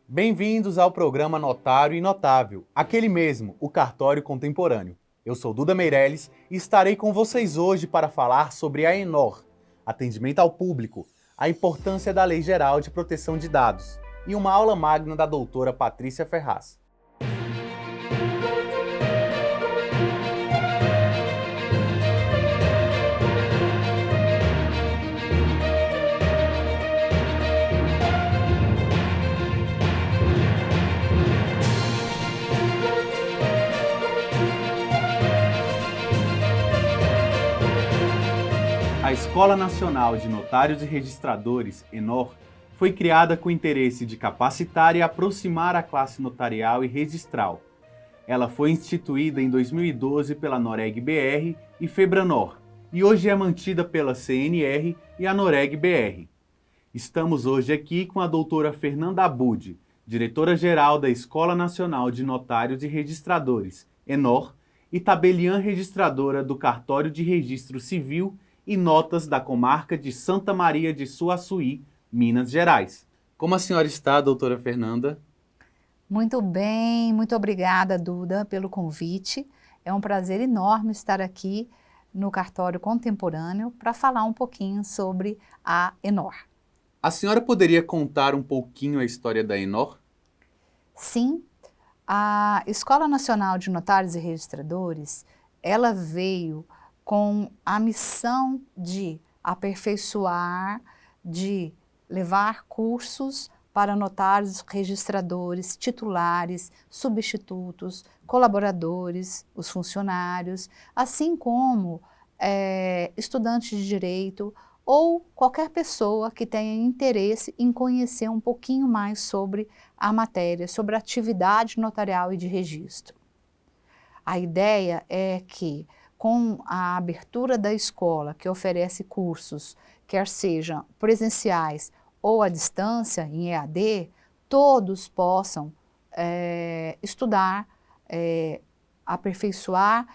Bem-vindos ao programa Notário e Notável, aquele mesmo, o Cartório Contemporâneo. Eu sou Duda Meirelles e estarei com vocês hoje para falar sobre a ENOR, atendimento ao público, a importância da Lei Geral de Proteção de Dados e uma aula magna da doutora Patrícia Ferraz. A Escola Nacional de Notários e Registradores, ENOR, foi criada com o interesse de capacitar e aproximar a classe notarial e registral. Ela foi instituída em 2012 pela Noreg-BR e Febranor, e hoje é mantida pela CNR e a Noreg-BR. Estamos hoje aqui com a doutora Fernanda Abud, diretora-geral da Escola Nacional de Notários e Registradores, ENOR, e tabeliã registradora do Cartório de Registro Civil e Notas da Comarca de Santa Maria de Suaçuí, Minas Gerais. Como a senhora está, doutora Fernanda? Muito bem, muito obrigada, Duda, pelo convite. É um prazer enorme estar aqui no Cartório Contemporâneo para falar um pouquinho sobre a ENOR. A senhora poderia contar um pouquinho a história da ENOR? Sim, a Escola Nacional de Notários e Registradores, ela veio com a missão de aperfeiçoar, de levar cursos para notários, registradores, titulares, substitutos, colaboradores, os funcionários, assim como estudantes de direito ou qualquer pessoa que tenha interesse em conhecer um pouquinho mais sobre a matéria, sobre a atividade notarial e de registro. A ideia é que, com a abertura da escola, que oferece cursos, quer sejam presenciais ou à distância, em EAD, todos possam estudar, aperfeiçoar,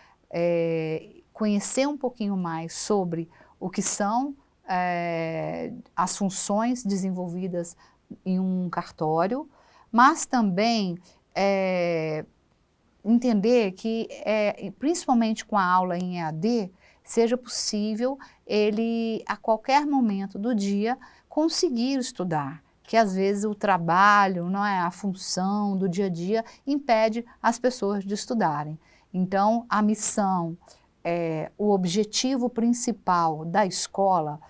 conhecer um pouquinho mais sobre o que são as funções desenvolvidas em um cartório, mas também entender que, principalmente com a aula em EAD, seja possível ele, a qualquer momento do dia, conseguir estudar, que às vezes o trabalho, não é, a função do dia a dia impede as pessoas de estudarem. Então, a missão, o objetivo principal da escola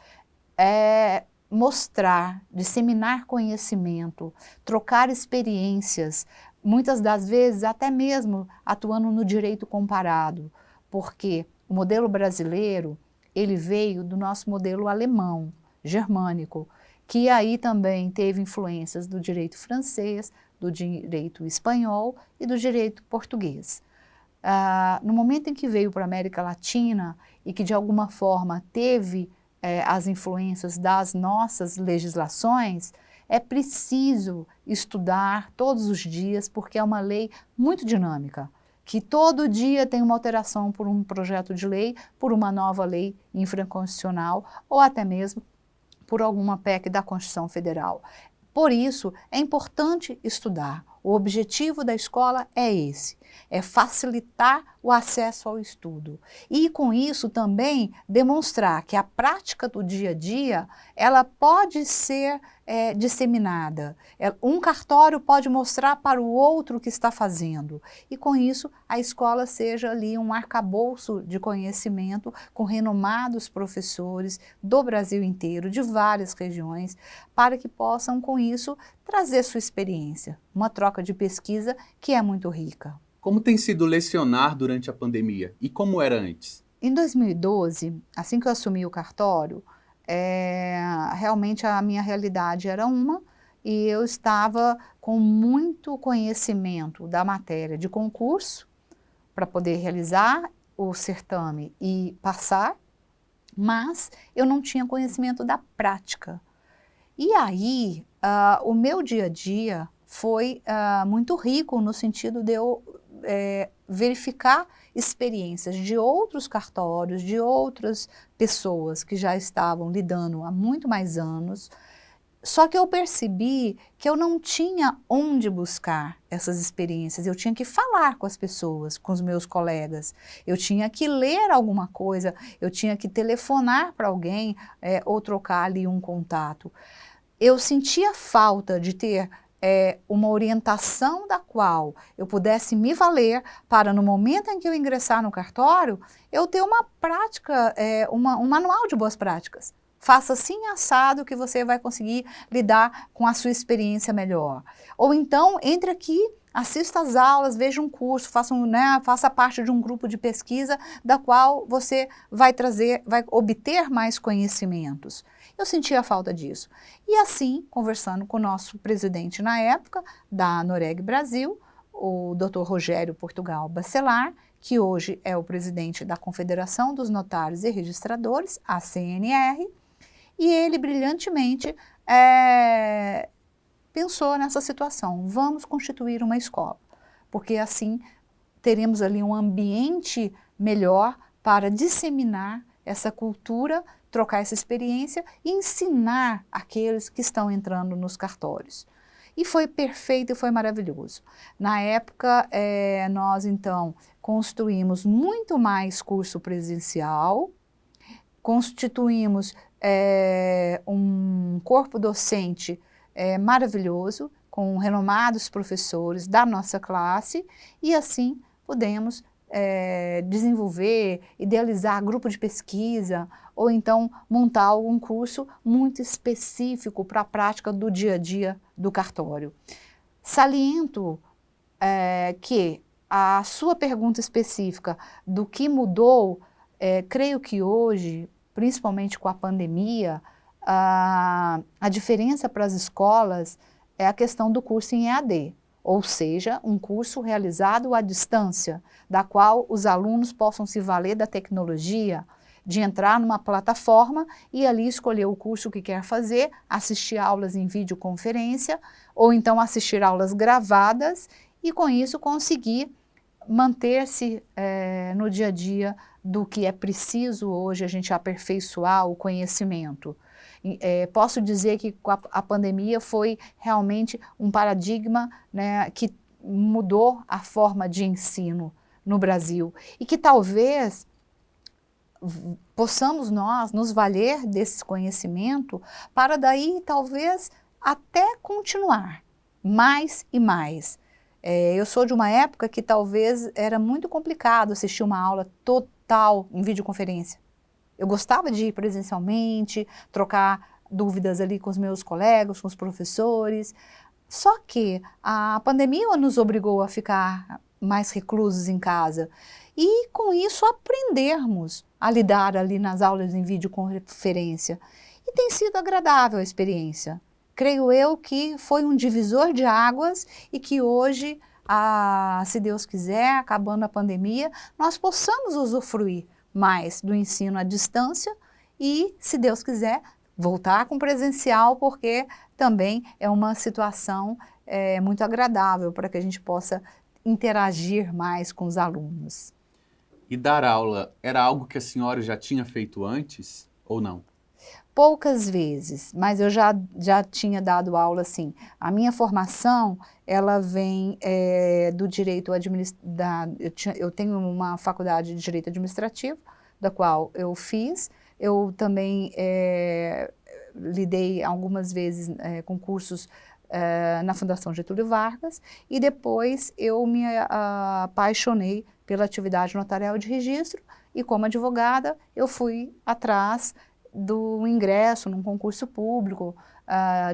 é mostrar, disseminar conhecimento, trocar experiências, muitas das vezes até mesmo atuando no direito comparado, porque o modelo brasileiro, ele veio do nosso modelo alemão, germânico, que aí também teve influências do direito francês, do direito espanhol e do direito português. No momento em que veio para a América Latina e que de alguma forma teve as influências das nossas legislações, é preciso estudar todos os dias, porque é uma lei muito dinâmica, que todo dia tem uma alteração por um projeto de lei, por uma nova lei infraconstitucional ou até mesmo por alguma PEC da Constituição Federal. Por isso, é importante estudar. O objetivo da escola é esse, é facilitar o acesso ao estudo. E com isso também demonstrar que a prática do dia a dia, ela pode ser disseminada. Um cartório pode mostrar para o outro o que está fazendo. E com isso a escola seja ali um arcabouço de conhecimento com renomados professores do Brasil inteiro, de várias regiões, para que possam com isso trazer sua experiência, uma troca de pesquisa que é muito rica. Como tem sido lecionar durante a pandemia e como era antes? Em 2012, assim que eu assumi o cartório, realmente a minha realidade era uma e eu estava com muito conhecimento da matéria de concurso para poder realizar o certame e passar, mas eu não tinha conhecimento da prática. E aí, o meu dia a dia foi muito rico no sentido de eu verificar experiências de outros cartórios, de outras pessoas que já estavam lidando há muito mais anos, Só que eu percebi que eu não tinha onde buscar essas experiências, eu tinha que falar com as pessoas, com os meus colegas, eu tinha que ler alguma coisa, eu tinha que telefonar para alguém ou trocar ali um contato. Eu sentia falta de ter uma orientação da qual eu pudesse me valer para, no momento em que eu ingressar no cartório, eu ter uma prática, um manual de boas práticas. Faça assim assado que você vai conseguir lidar com a sua experiência melhor. Ou então, entre aqui, assista às aulas, veja um curso, faça parte de um grupo de pesquisa da qual você vai obter mais conhecimentos. Eu sentia falta disso. E assim, conversando com o nosso presidente na época, da Noreg Brasil, o Dr. Rogério Portugal Bacelar, que hoje é o presidente da Confederação dos Notários e Registradores, a CNR, e ele brilhantemente pensou nessa situação, vamos constituir uma escola, porque assim teremos ali um ambiente melhor para disseminar essa cultura, trocar essa experiência e ensinar aqueles que estão entrando nos cartórios. E foi perfeito e foi maravilhoso. Na época, nós então construímos muito mais curso presencial, constituímos um corpo docente maravilhoso, com renomados professores da nossa classe, e assim pudemos desenvolver, idealizar grupo de pesquisa, ou então montar algum curso muito específico para a prática do dia a dia do cartório. Saliento que a sua pergunta específica do que mudou, creio que hoje, principalmente com a pandemia, a diferença para as escolas é a questão do curso em EAD, ou seja, um curso realizado à distância, da qual os alunos possam se valer da tecnologia, de entrar numa plataforma e ali escolher o curso que quer fazer, assistir aulas em videoconferência, ou então assistir aulas gravadas e com isso conseguir manter-se no dia a dia do que é preciso hoje a gente aperfeiçoar o conhecimento. Posso dizer que a pandemia foi realmente um paradigma, né, que mudou a forma de ensino no Brasil e que talvez possamos nós nos valer desse conhecimento para daí talvez até continuar mais e mais. Eu sou de uma época que talvez era muito complicado assistir uma aula total em videoconferência. Eu gostava de ir presencialmente, trocar dúvidas ali com os meus colegas, com os professores, só que a pandemia nos obrigou a ficar mais reclusos em casa e com isso aprendermos a lidar ali nas aulas em videoconferência. E tem sido agradável a experiência. Creio eu que foi um divisor de águas e que hoje, se Deus quiser, acabando a pandemia, nós possamos usufruir mais do ensino à distância e, se Deus quiser, voltar com presencial, porque também é uma situação muito agradável para que a gente possa interagir mais com os alunos. E dar aula era algo que a senhora já tinha feito antes ou não? Poucas vezes, mas eu já tinha dado aula, sim. A minha formação, ela vem do direito administrativo, eu tenho uma faculdade de direito administrativo, da qual eu fiz. Eu também lidei algumas vezes com cursos na Fundação Getúlio Vargas, e depois eu me apaixonei pela atividade notarial de registro, e como advogada eu fui atrás do ingresso num concurso público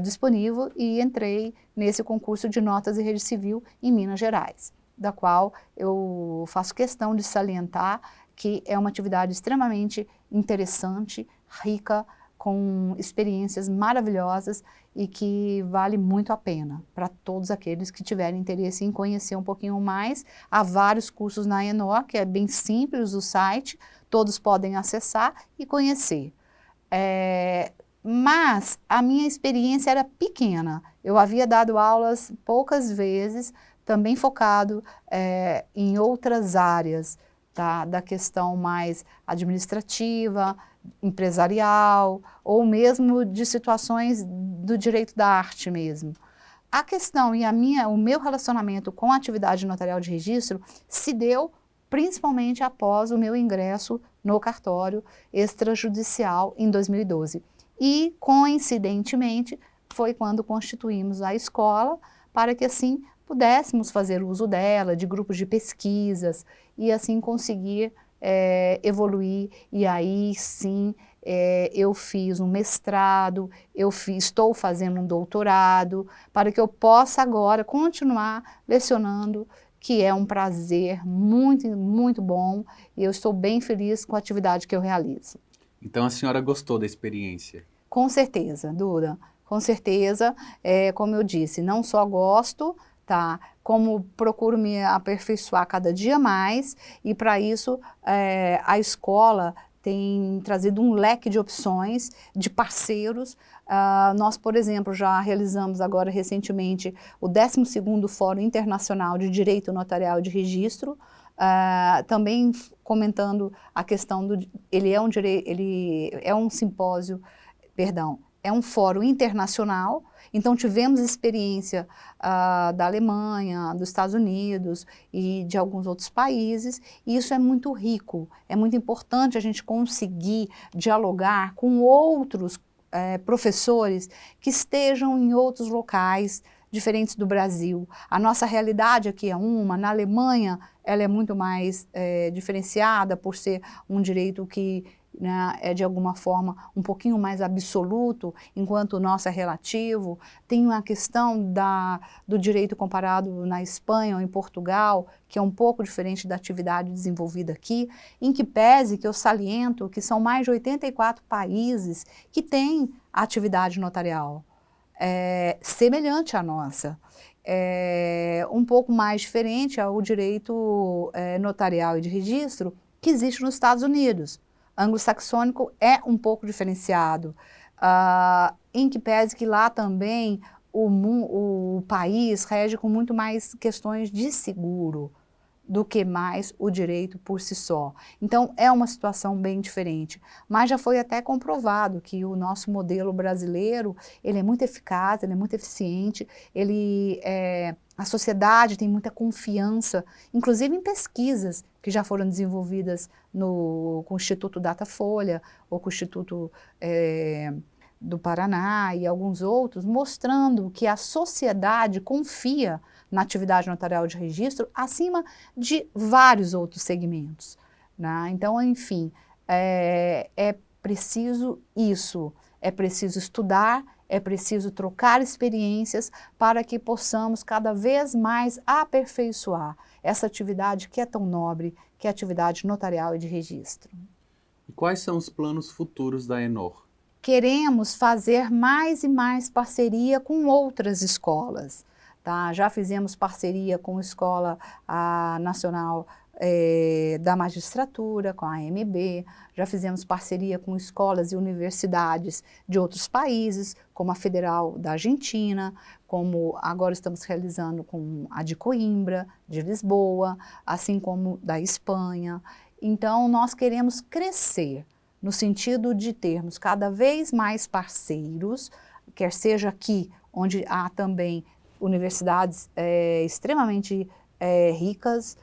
disponível e entrei nesse concurso de notas e registro civil em Minas Gerais, da qual eu faço questão de salientar que é uma atividade extremamente interessante, rica, com experiências maravilhosas e que vale muito a pena para todos aqueles que tiverem interesse em conhecer um pouquinho mais. Há vários cursos na ENOR, que é bem simples o site, todos podem acessar e conhecer. Mas a minha experiência era pequena, eu havia dado aulas poucas vezes, também focado em outras áreas, tá? Da questão mais administrativa, empresarial, ou mesmo de situações do direito da arte mesmo. A questão e o meu relacionamento com a atividade notarial de registro se deu principalmente após o meu ingresso no cartório extrajudicial em 2012. E, coincidentemente, foi quando constituímos a escola para que assim pudéssemos fazer uso dela, de grupos de pesquisas, e assim conseguir evoluir. E aí sim eu fiz um mestrado, estou fazendo um doutorado, para que eu possa agora continuar lecionando, que é um prazer muito, muito bom, e eu estou bem feliz com a atividade que eu realizo. Então a senhora gostou da experiência? Com certeza, Dura, com certeza. Como eu disse, não só gosto, tá? Como procuro me aperfeiçoar cada dia mais, e para isso a escola tem trazido um leque de opções, de parceiros. Nós, por exemplo, já realizamos agora recentemente o 12º Fórum Internacional de Direito Notarial de Registro, também comentando a questão ele é um simpósio, perdão, é um fórum internacional, então tivemos experiência da Alemanha, dos Estados Unidos e de alguns outros países, e isso é muito rico, é muito importante a gente conseguir dialogar com outros professores que estejam em outros locais diferentes do Brasil. A nossa realidade aqui é na Alemanha ela é muito mais diferenciada por ser um direito que é de alguma forma um pouquinho mais absoluto, enquanto o nosso é relativo. Tem uma questão do direito comparado na Espanha ou em Portugal, que é um pouco diferente da atividade desenvolvida aqui, em que pese que eu saliento que são mais de 84 países que têm atividade notarial semelhante à nossa. Um pouco mais diferente ao direito notarial e de registro que existe nos Estados Unidos. Anglo-saxônico é um pouco diferenciado, em que pese que lá também o país rege com muito mais questões de seguro do que mais o direito por si só. Então, é uma situação bem diferente. Mas já foi até comprovado que o nosso modelo brasileiro, ele é muito eficaz, ele é muito eficiente, a sociedade tem muita confiança, inclusive em pesquisas que já foram desenvolvidas com o Instituto Datafolha, ou com o Instituto do Paraná e alguns outros, mostrando que a sociedade confia na atividade notarial de registro acima de vários outros segmentos, né? Então, enfim, é preciso isso, é preciso estudar, é preciso trocar experiências para que possamos cada vez mais aperfeiçoar essa atividade que é tão nobre, que é a atividade notarial e de registro. E quais são os planos futuros da ENOR? Queremos fazer mais e mais parceria com outras escolas. Tá? Já fizemos parceria com a Escola Nacional da Magistratura, com a AMB, já fizemos parceria com escolas e universidades de outros países, como a Federal da Argentina, como agora estamos realizando com a de Coimbra, de Lisboa, assim como da Espanha. Então, nós queremos crescer no sentido de termos cada vez mais parceiros, quer seja aqui, onde há também universidades extremamente ricas,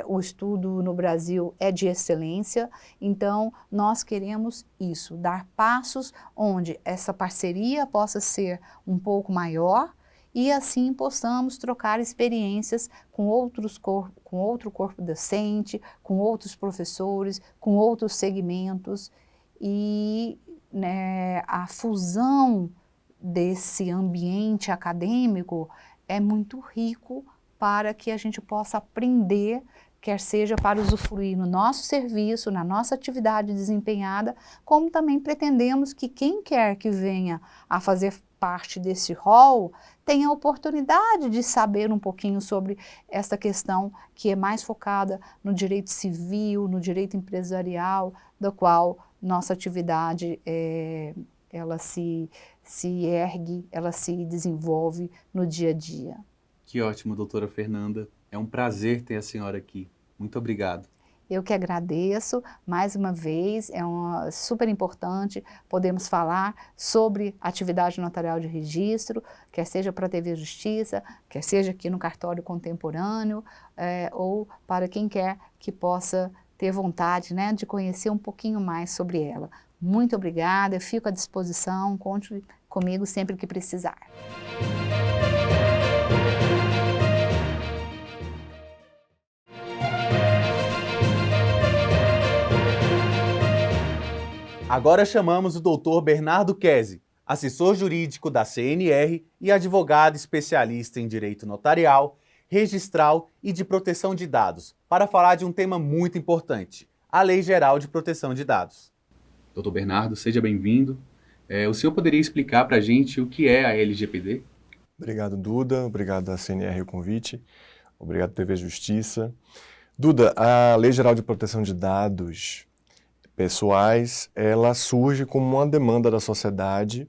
o estudo no Brasil é de excelência, então nós queremos isso, dar passos onde essa parceria possa ser um pouco maior e assim possamos trocar experiências com outro corpo docente, com outros professores, com outros segmentos, e né, a fusão desse ambiente acadêmico é muito rico para que a gente possa aprender, quer seja para usufruir no nosso serviço, na nossa atividade desempenhada, como também pretendemos que quem quer que venha a fazer parte desse rol tenha a oportunidade de saber um pouquinho sobre essa questão que é mais focada no direito civil, no direito empresarial, da qual nossa atividade ela se ergue, ela se desenvolve no dia a dia. Que ótimo, doutora Fernanda. É um prazer ter a senhora aqui. Muito obrigado. Eu que agradeço mais uma vez, é super importante podermos falar sobre atividade notarial de registro, quer seja para a TV Justiça, quer seja aqui no Cartório Contemporâneo, ou para quem quer que possa ter vontade, né, de conhecer um pouquinho mais sobre ela. Muito obrigada, eu fico à disposição, conte comigo sempre que precisar. Agora chamamos o Dr. Bernardo Kesi, assessor jurídico da CNR e advogado especialista em direito notarial, registral e de proteção de dados, para falar de um tema muito importante, a Lei Geral de Proteção de Dados. Dr. Bernardo, seja bem-vindo. O senhor poderia explicar para a gente o que é a LGPD? Obrigado, Duda. Obrigado à CNR o convite. Obrigado, TV Justiça. Duda, a Lei Geral de Proteção de Dados Pessoais, ela surge como uma demanda da sociedade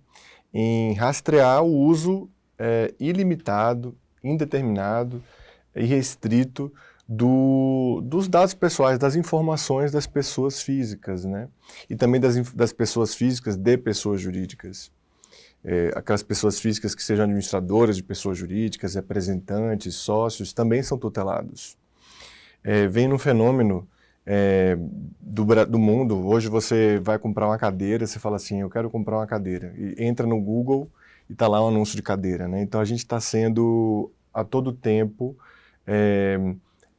em rastrear o uso ilimitado, indeterminado e restrito dos dados pessoais, das informações das pessoas físicas, né? E também das pessoas físicas de pessoas jurídicas. Aquelas pessoas físicas que sejam administradoras de pessoas jurídicas, representantes, sócios, também são tutelados. Vem num fenômeno do mundo. Hoje você vai comprar uma cadeira, você fala assim, eu quero comprar uma cadeira, e entra no Google e está lá um anúncio de cadeira, né? Então a gente está sendo a todo tempo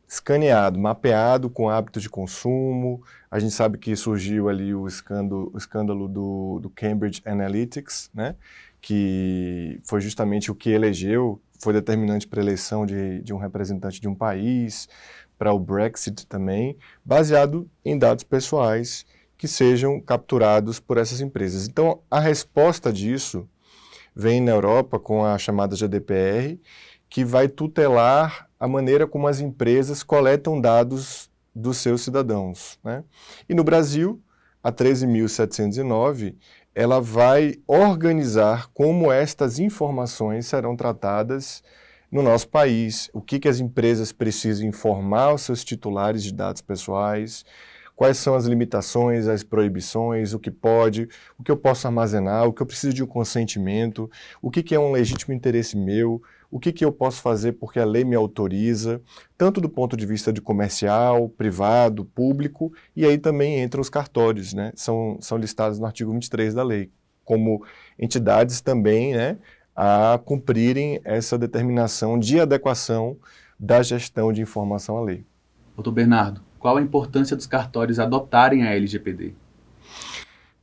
escaneado, mapeado com hábitos de consumo. A gente sabe que surgiu ali o escândalo do Cambridge Analytics, né? Que foi justamente o que elegeu, foi determinante para a eleição de um representante de um país, para o Brexit também, baseado em dados pessoais que sejam capturados por essas empresas. Então, a resposta disso vem na Europa com a chamada GDPR, que vai tutelar a maneira como as empresas coletam dados dos seus cidadãos, né? E no Brasil, a 13.709, ela vai organizar como estas informações serão tratadas no nosso país, o que as empresas precisam informar aos seus titulares de dados pessoais, quais são as limitações, as proibições, o que pode, o que eu posso armazenar, o que eu preciso de um consentimento, o que é um legítimo interesse meu, o que eu posso fazer porque a lei me autoriza, tanto do ponto de vista de comercial, privado, público, e aí também entram os cartórios, né? São listados no artigo 23 da lei, como entidades também, né, a cumprirem essa determinação de adequação da gestão de informação à lei. Dr. Bernardo, qual a importância dos cartórios adotarem a LGPD?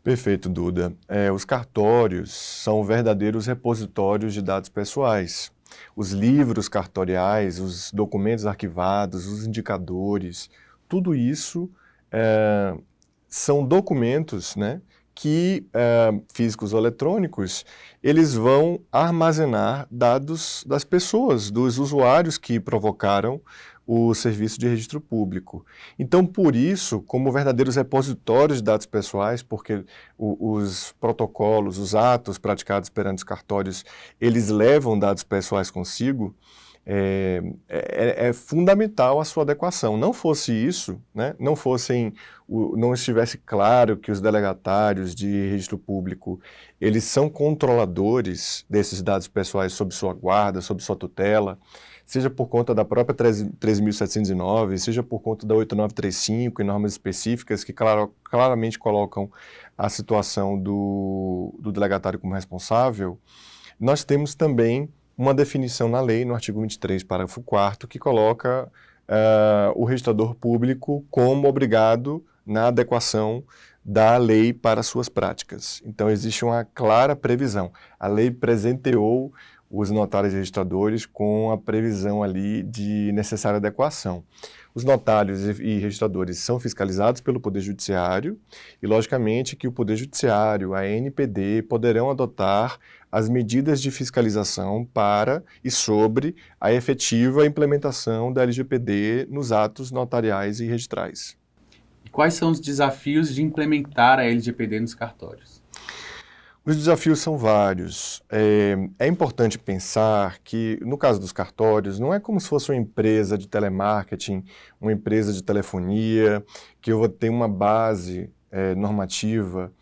Perfeito, Duda. Os cartórios são verdadeiros repositórios de dados pessoais. Os livros cartoriais, os documentos arquivados, os indicadores, tudo isso são documentos, né, que físicos ou eletrônicos, eles vão armazenar dados das pessoas, dos usuários que provocaram o serviço de registro público. Então, por isso, como verdadeiros repositórios de dados pessoais, porque os protocolos, os atos praticados perante os cartórios, eles levam dados pessoais consigo, é fundamental a sua adequação. Não fosse isso, né, não estivesse claro que os delegatários de registro público, eles são controladores desses dados pessoais sob sua guarda, sob sua tutela, seja por conta da própria 13.709, seja por conta da 8935 e normas específicas que claramente colocam a situação do delegatário como responsável, nós temos também uma definição na lei, no artigo 23, parágrafo 4º, que coloca o registrador público como obrigado na adequação da lei para suas práticas. Então, existe uma clara previsão. A lei presenteou os notários e registradores com a previsão ali de necessária adequação. Os notários e registradores são fiscalizados pelo Poder Judiciário e, logicamente, que o Poder Judiciário, a ANPD, poderão adotar as medidas de fiscalização para e sobre a efetiva implementação da LGPD nos atos notariais e registrais. E quais são os desafios de implementar a LGPD nos cartórios? Os desafios são vários. É importante pensar que, no caso dos cartórios, não é como se fosse uma empresa de telemarketing, uma empresa de telefonia, que eu vou ter uma base normativa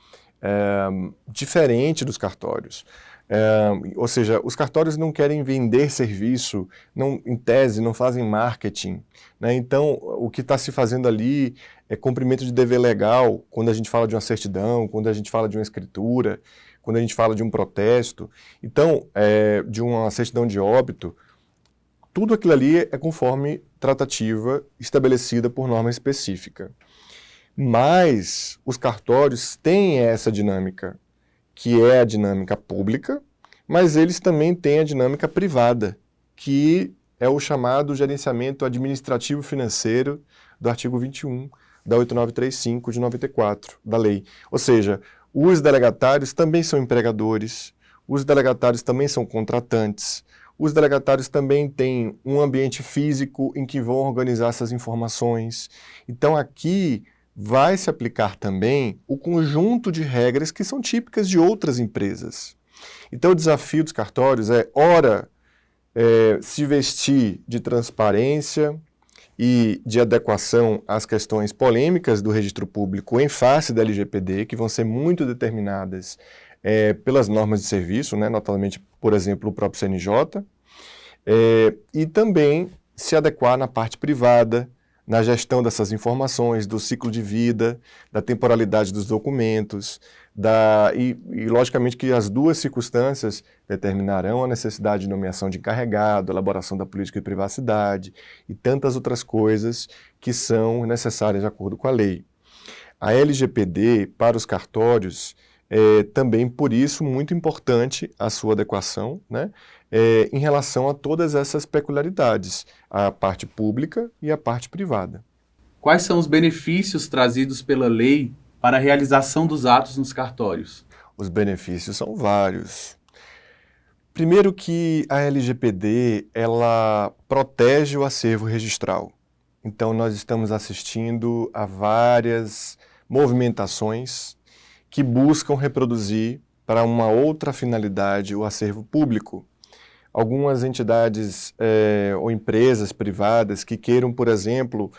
diferente dos cartórios. Ou seja, os cartórios não querem vender serviço, não, em tese, não fazem marketing, né? Então, o que está se fazendo ali é cumprimento de dever legal, quando a gente fala de uma certidão, quando a gente fala de uma escritura, quando a gente fala de um protesto, então, de uma certidão de óbito, tudo aquilo ali é conforme tratativa estabelecida por norma específica. Mas os cartórios têm essa dinâmica, que é a dinâmica pública, mas eles também têm a dinâmica privada, que é o chamado gerenciamento administrativo financeiro do artigo 21 da 8935 de 94 da lei. Ou seja, os delegatários também são empregadores, os delegatários também são contratantes, os delegatários também têm um ambiente físico em que vão organizar essas informações. Então aqui vai se aplicar também o conjunto de regras que são típicas de outras empresas. Então o desafio dos cartórios é, ora, se vestir de transparência e de adequação às questões polêmicas do registro público em face da LGPD, que vão ser muito determinadas pelas normas de serviço, né, notadamente, por exemplo, o próprio CNJ, e também se adequar na parte privada, na gestão dessas informações, do ciclo de vida, da temporalidade dos documentos, e logicamente que as duas circunstâncias determinarão a necessidade de nomeação de encarregado, elaboração da política de privacidade e tantas outras coisas que são necessárias de acordo com a lei. A LGPD para os cartórios também, por isso, muito importante a sua adequação, né, em relação a todas essas peculiaridades, a parte pública e a parte privada. Quais são os benefícios trazidos pela lei para a realização dos atos nos cartórios? Os benefícios são vários. Primeiro que a LGPD, ela protege o acervo registral. Então, nós estamos assistindo a várias movimentações que buscam reproduzir para uma outra finalidade o acervo público. Algumas entidades ou empresas privadas que queiram, por exemplo,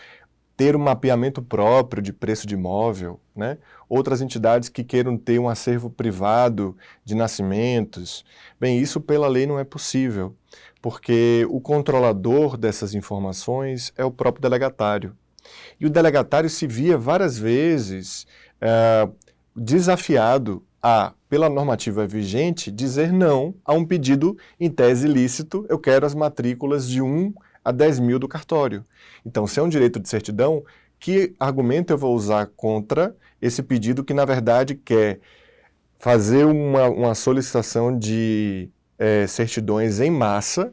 ter um mapeamento próprio de preço de imóvel, né? Outras entidades que queiram ter um acervo privado de nascimentos. Bem, isso pela lei não é possível, porque o controlador dessas informações é o próprio delegatário. E o delegatário se via várias vezes desafiado a, pela normativa vigente, dizer não a um pedido em tese ilícito, eu quero as matrículas de 1 a 10 mil do cartório. Então, se é um direito de certidão, que argumento eu vou usar contra esse pedido que, na verdade, quer fazer uma solicitação de certidões em massa,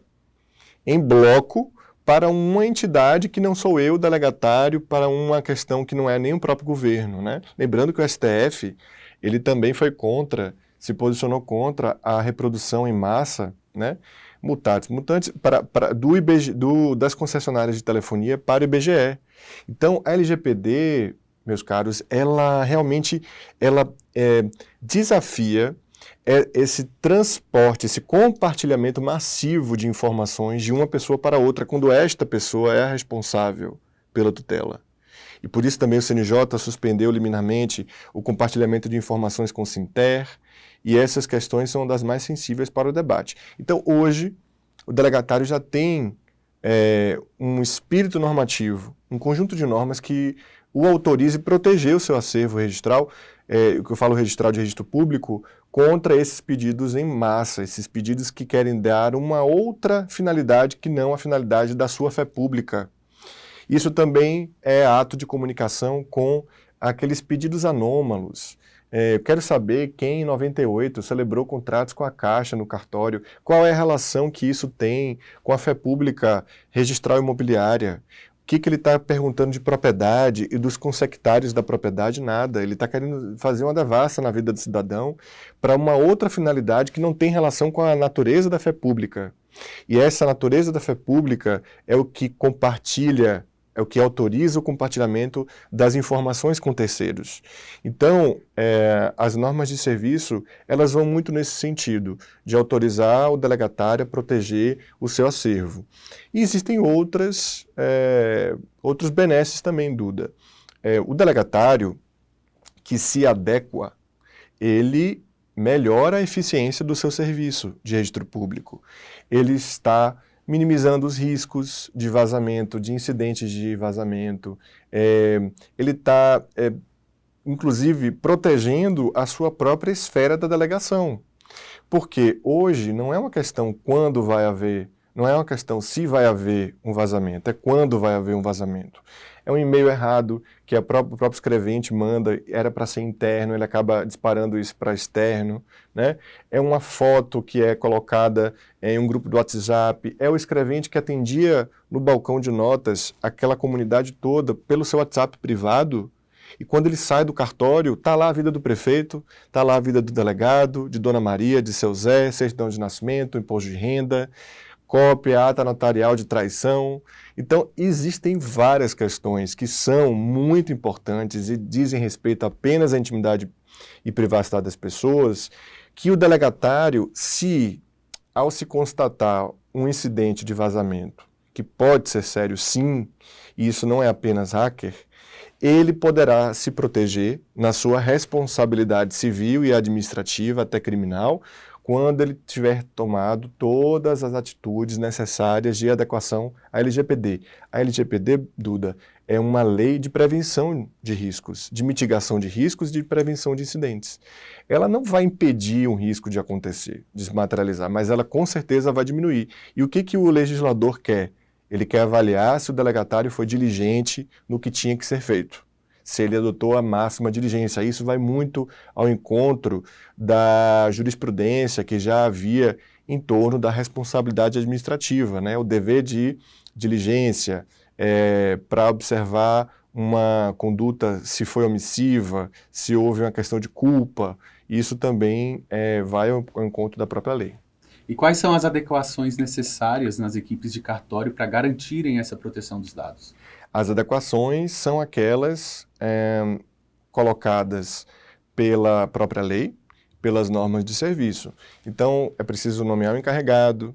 em bloco, para uma entidade que não sou eu, delegatário, para uma questão que não é nem o próprio governo, né? Lembrando que o STF, ele também foi contra, se posicionou contra a reprodução em massa, né? Mutantes das concessionárias de telefonia para o IBGE. Então, a LGPD, meus caros, ela realmente desafia esse transporte, esse compartilhamento massivo de informações de uma pessoa para outra, quando esta pessoa é a responsável pela tutela. E por isso também o CNJ suspendeu liminarmente o compartilhamento de informações com o Sinter, e essas questões são das mais sensíveis para o debate. Então, hoje, o delegatário já tem um espírito normativo, um conjunto de normas que o autorize proteger o seu acervo registral, o que eu falo registral de registro público, contra esses pedidos em massa, esses pedidos que querem dar uma outra finalidade que não a finalidade da sua fé pública. Isso também é ato de comunicação com aqueles pedidos anômalos. Eu quero saber quem, em 98, celebrou contratos com a Caixa no cartório, qual é a relação que isso tem com a fé pública registral imobiliária. O que ele está perguntando de propriedade e dos consectários da propriedade? Nada. Ele está querendo fazer uma devassa na vida do cidadão para uma outra finalidade que não tem relação com a natureza da fé pública. E essa natureza da fé pública é o que compartilha é o que autoriza o compartilhamento das informações com terceiros. Então, as normas de serviço, elas vão muito nesse sentido, de autorizar o delegatário a proteger o seu acervo. E existem outros benesses também, Duda. O delegatário que se adequa, ele melhora a eficiência do seu serviço de registro público. Ele está minimizando os riscos de vazamento, de incidentes de vazamento. Ele está, inclusive, protegendo a sua própria esfera da delegação. Porque hoje não é uma questão quando vai haver, não é uma questão se vai haver um vazamento, é quando vai haver um vazamento. É um e-mail errado que o próprio escrevente manda, era para ser interno, ele acaba disparando isso para externo, né? É uma foto que é colocada em um grupo do WhatsApp, é o escrevente que atendia no balcão de notas aquela comunidade toda pelo seu WhatsApp privado, e quando ele sai do cartório, está lá a vida do prefeito, está lá a vida do delegado, de Dona Maria, de seu Zé, certidão de nascimento, imposto de renda, cópia, ata notarial de traição. Então, existem várias questões que são muito importantes e dizem respeito apenas à intimidade e privacidade das pessoas, que o delegatário, ao se constatar um incidente de vazamento, que pode ser sério sim, e isso não é apenas hacker, ele poderá se proteger na sua responsabilidade civil e administrativa, até criminal, quando ele tiver tomado todas as atitudes necessárias de adequação à LGPD. A LGPD, Duda, é uma lei de prevenção de riscos, de mitigação de riscos e de prevenção de incidentes. Ela não vai impedir um risco de acontecer, de se materializar, mas ela com certeza vai diminuir. E o que o legislador quer? Ele quer avaliar se o delegatário foi diligente no que tinha que ser feito, se ele adotou a máxima diligência. Isso vai muito ao encontro da jurisprudência que já havia em torno da responsabilidade administrativa, né? O dever de diligência para observar uma conduta, se foi omissiva, se houve uma questão de culpa. Isso também vai ao encontro da própria lei. E quais são as adequações necessárias nas equipes de cartório para garantirem essa proteção dos dados? As adequações são aquelas colocadas pela própria lei, pelas normas de serviço. Então, é preciso nomear um encarregado,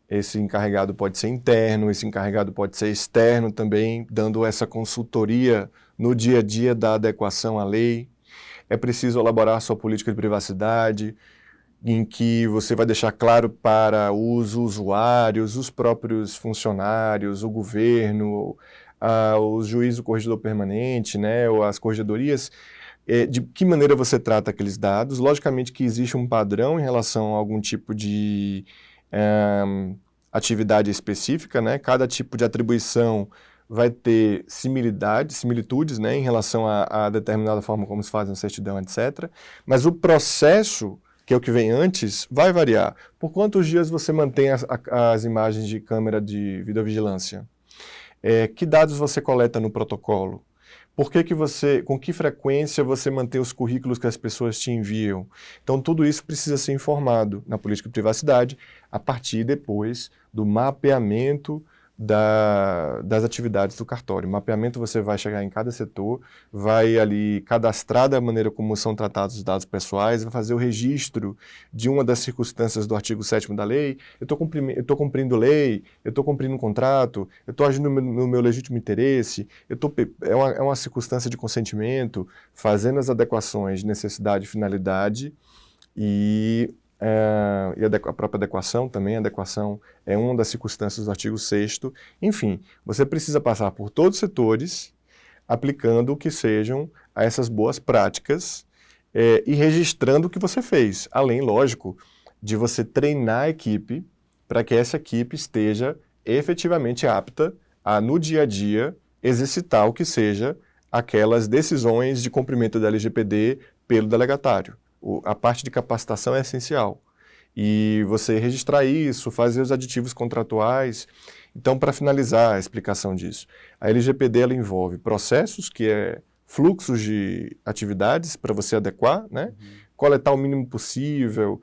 esse encarregado pode ser interno, esse encarregado pode ser externo também, dando essa consultoria no dia a dia da adequação à lei. É preciso elaborar a sua política de privacidade, em que você vai deixar claro para os usuários, os próprios funcionários, o governo, os juízes do corregedor permanente, né, ou as corregedorias, de que maneira você trata aqueles dados. Logicamente que existe um padrão em relação a algum tipo de atividade específica, né? Cada tipo de atribuição vai ter similitudes, né, em relação a determinada forma como se faz uma certidão, etc. Mas o processo, que é o que vem antes, vai variar. Por quantos dias você mantém as imagens de câmera de videovigilância? Que dados você coleta no protocolo? Com que frequência você mantém os currículos que as pessoas te enviam? Então, tudo isso precisa ser informado na política de privacidade a partir depois do mapeamento das atividades do cartório. O mapeamento você vai chegar em cada setor, vai ali cadastrar da maneira como são tratados os dados pessoais, vai fazer o registro de uma das circunstâncias do artigo 7º da lei. Eu estou cumprindo lei, eu estou cumprindo um contrato, eu estou agindo no meu legítimo interesse, é uma circunstância de consentimento, fazendo as adequações de necessidade e finalidade e a própria adequação também. A adequação é uma das circunstâncias do artigo 6º. Enfim, você precisa passar por todos os setores, aplicando o que sejam essas boas práticas e registrando o que você fez. Além, lógico, de você treinar a equipe para que essa equipe esteja efetivamente apta a, no dia a dia, exercitar o que seja aquelas decisões de cumprimento da LGPD pelo delegatário. A parte de capacitação é essencial. E você registrar isso, fazer os aditivos contratuais. Então, para finalizar a explicação disso, a LGPD ela envolve processos, que é fluxos de atividades para você adequar, né? Coletar o mínimo possível,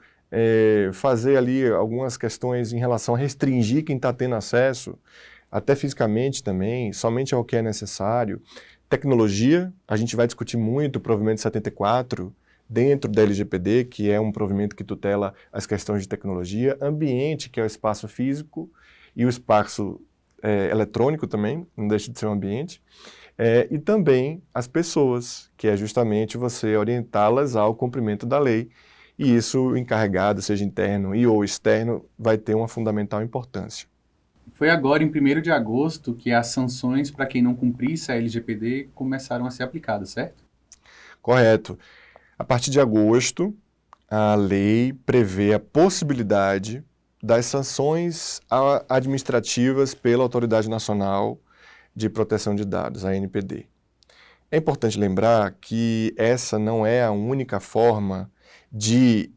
fazer ali algumas questões em relação a restringir quem está tendo acesso, até fisicamente também, somente ao que é necessário. Tecnologia, a gente vai discutir muito o provimento 74 dentro da LGPD, que é um provimento que tutela as questões de tecnologia. Ambiente, que é o espaço físico, e o espaço eletrônico também, não deixa de ser um ambiente. E também as pessoas, que é justamente você orientá-las ao cumprimento da lei. E isso, o encarregado, seja interno e ou externo, vai ter uma fundamental importância. Foi agora, em 1º de agosto, que as sanções para quem não cumprisse a LGPD começaram a ser aplicadas, certo? Correto. A partir de agosto, a lei prevê a possibilidade das sanções administrativas pela Autoridade Nacional de Proteção de Dados, a ANPD. É importante lembrar que essa não é a única forma de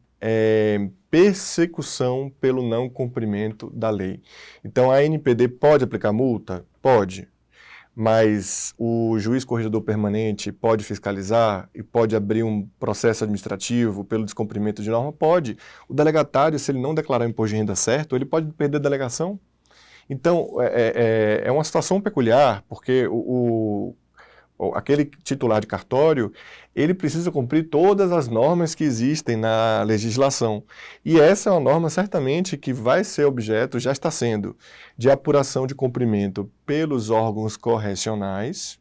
persecução pelo não cumprimento da lei. Então, a ANPD pode aplicar multa? Pode. Mas o juiz corregedor permanente pode fiscalizar e pode abrir um processo administrativo pelo descumprimento de norma? Pode. O delegatário, se ele não declarar o imposto de renda certo, ele pode perder a delegação. Então, é uma situação peculiar, porque aquele titular de cartório, ele precisa cumprir todas as normas que existem na legislação. E essa é uma norma, certamente, que vai ser objeto, já está sendo, de apuração de cumprimento pelos órgãos correcionais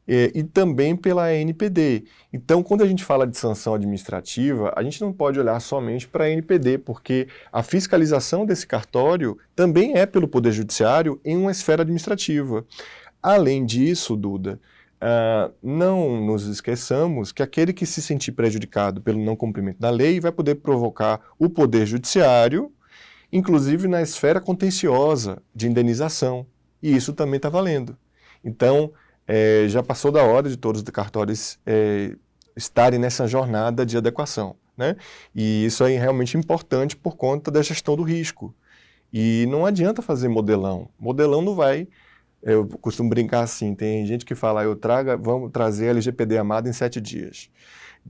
e também pela ANPD. Então, quando a gente fala de sanção administrativa, a gente não pode olhar somente para a ANPD, porque a fiscalização desse cartório também é pelo Poder Judiciário em uma esfera administrativa. Além disso, Duda, não nos esqueçamos que aquele que se sentir prejudicado pelo não cumprimento da lei vai poder provocar o Poder Judiciário, inclusive na esfera contenciosa de indenização. E isso também está valendo. Então, já passou da hora de todos os cartórios estarem nessa jornada de adequação, né? E isso é realmente importante por conta da gestão do risco. E não adianta fazer modelão. Modelão não vai... Eu costumo brincar assim, tem gente que fala, vamos trazer a LGPD Amada em 7 dias.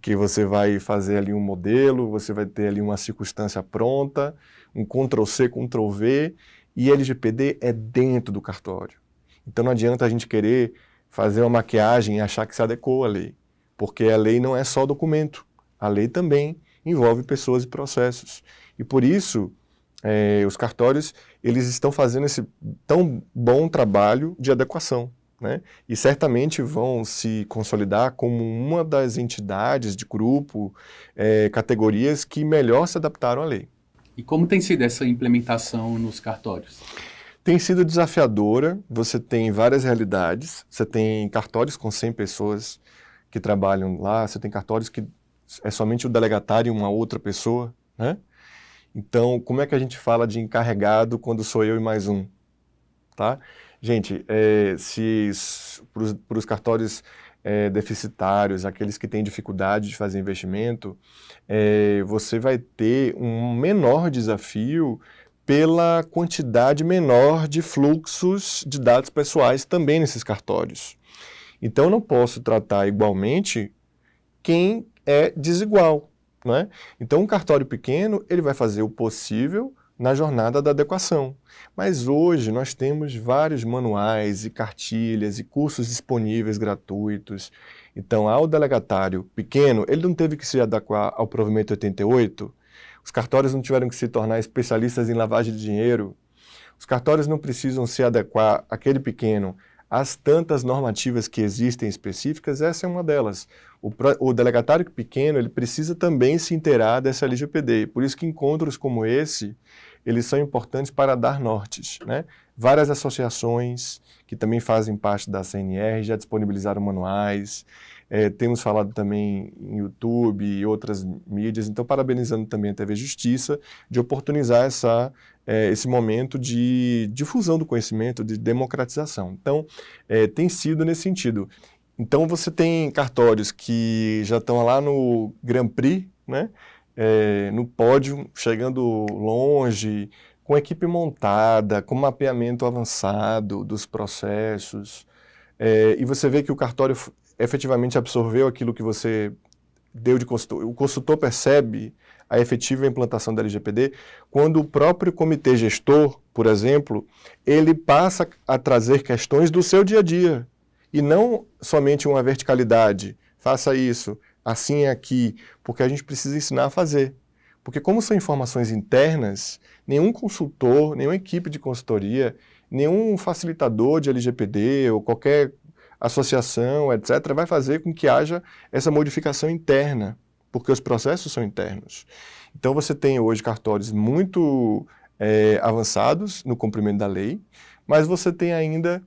Que você vai fazer ali um modelo, você vai ter ali uma circunstância pronta, um Ctrl+C, Ctrl+V, e a LGPD é dentro do cartório. Então não adianta a gente querer fazer uma maquiagem e achar que se adequou à lei, porque a lei não é só documento, a lei também envolve pessoas e processos. E por isso, os cartórios, eles estão fazendo esse tão bom trabalho de adequação, né? E certamente vão se consolidar como uma das entidades de grupo, categorias que melhor se adaptaram à lei. E como tem sido essa implementação nos cartórios? Tem sido desafiadora, você tem várias realidades, você tem cartórios com 100 pessoas que trabalham lá, você tem cartórios que é somente o delegatário e uma outra pessoa, né? Então, como é que a gente fala de encarregado quando sou eu e mais um? Tá? Gente, para os cartórios deficitários, aqueles que têm dificuldade de fazer investimento, você vai ter um menor desafio pela quantidade menor de fluxos de dados pessoais também nesses cartórios. Então, eu não posso tratar igualmente quem é desigual, né? Então, um cartório pequeno, ele vai fazer o possível na jornada da adequação. Mas hoje nós temos vários manuais e cartilhas e cursos disponíveis gratuitos. Então, ao delegatário pequeno, ele não teve que se adequar ao provimento 88, os cartórios não tiveram que se tornar especialistas em lavagem de dinheiro, os cartórios não precisam se adequar, aquele pequeno, às tantas normativas que existem específicas, essa é uma delas. O delegatário pequeno, ele precisa também se inteirar dessa LGPD, por isso que encontros como esse, eles são importantes para dar nortes, né? Várias associações que também fazem parte da CNR já disponibilizaram manuais, temos falado também em YouTube e outras mídias, então parabenizando também a TV Justiça de oportunizar esse momento de difusão do conhecimento, de democratização. Então, tem sido nesse sentido. Então, você tem cartórios que já estão lá no Grand Prix, né? No pódio, chegando longe, com equipe montada, com mapeamento avançado dos processos, e você vê que o cartório efetivamente absorveu aquilo que você deu de consultor. O consultor percebe a efetiva implantação da LGPD quando o próprio comitê gestor, por exemplo, ele passa a trazer questões do seu dia a dia e não somente uma verticalidade. Faça isso, assim é aqui, porque a gente precisa ensinar a fazer. Porque como são informações internas, nenhum consultor, nenhuma equipe de consultoria, nenhum facilitador de LGPD ou qualquer associação, etc., vai fazer com que haja essa modificação interna, porque os processos são internos. Então você tem hoje cartórios muito avançados no cumprimento da lei, mas você tem ainda